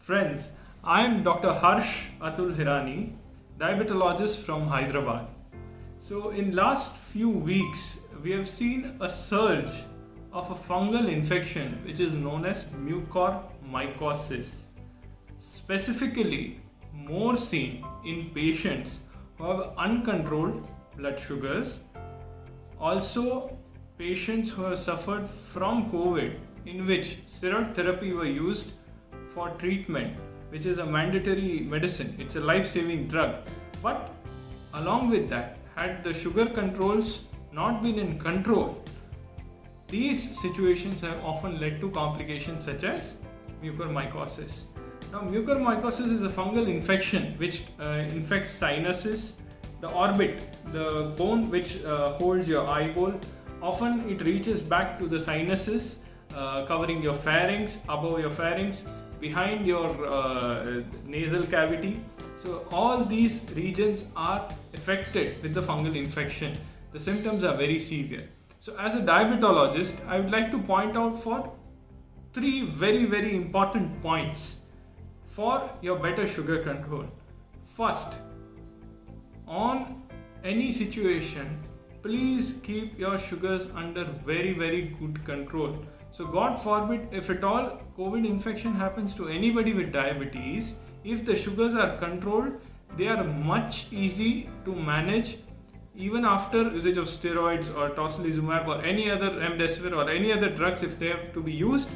Friends, I am Dr. Harsh Atul Hirani, diabetologist from Hyderabad. So in last few weeks, we have seen a surge of a fungal infection which is known as mucormycosis. Specifically, more seen in patients who have uncontrolled blood sugars. Also, patients who have suffered from COVID, in which steroid therapy were used for treatment, which is a mandatory medicine. It's a life-saving drug. But along with that, had the sugar controls not been in control, these situations have often led to complications such as mucormycosis. Now, mucormycosis is a fungal infection which infects sinuses, the orbit, the bone which holds your eyeball. Often it reaches back to the sinuses, covering your pharynx, above your pharynx, behind your nasal cavity. So all these regions are affected with the fungal infection. The symptoms are very severe. So as a diabetologist, I would like to point out for three very important points for your better sugar control. First, on any situation, please keep your sugars under very good control. So God forbid, if at all COVID infection happens to anybody with diabetes, if the sugars are controlled, they are much easy to manage even after usage of steroids or tocilizumab or any other remdesivir or any other drugs if they have to be used.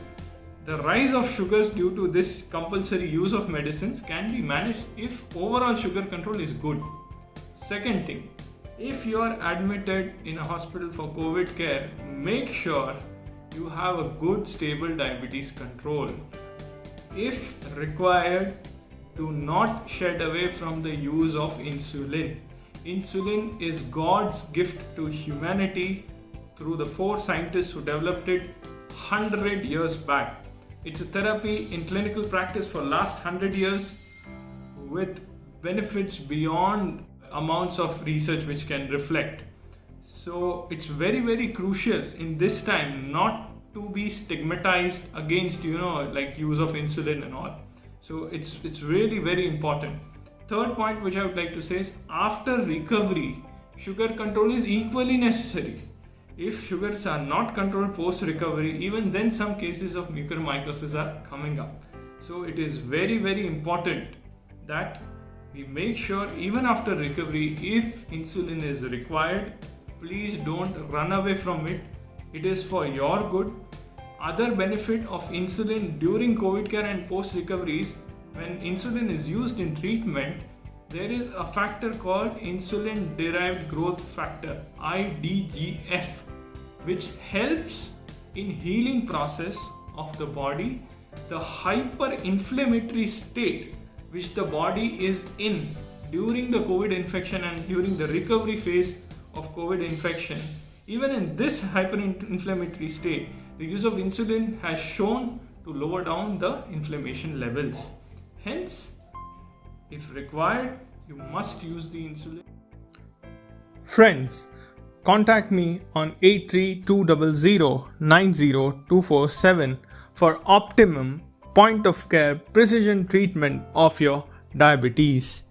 The rise of sugars due to this compulsory use of medicines can be managed if overall sugar control is good. Second thing, if you are admitted in a hospital for COVID care, make sure you have a good stable diabetes control. If required, do not shed away from the use of insulin. Insulin is God's gift to humanity through the 4 scientists who developed it 100 years back. It's a therapy in clinical practice for last 100 years with benefits beyond amounts of research which can reflect. So it's very crucial in this time not to be stigmatized against like use of insulin and all. So it's really very important. Third point which I would like to say is, after recovery, sugar control is equally necessary. If sugars are not controlled post recovery, even then some cases of mucormycosis are coming up. So it is very important that we make sure even after recovery, if insulin is required, please don't run away from it. It is for your good. Other benefit of insulin during COVID care and post recovery is, when insulin is used in treatment, there is a factor called insulin derived growth factor, IDGF, which helps in healing process of the body. The hyperinflammatory state which the body is in during the COVID infection and during the recovery phase of COVID infection, even in this hyperinflammatory state, the use of insulin has shown to lower down the inflammation levels. Hence, if required, you must use the insulin. Friends, contact me on 8320090247 for optimum point of care precision treatment of your diabetes.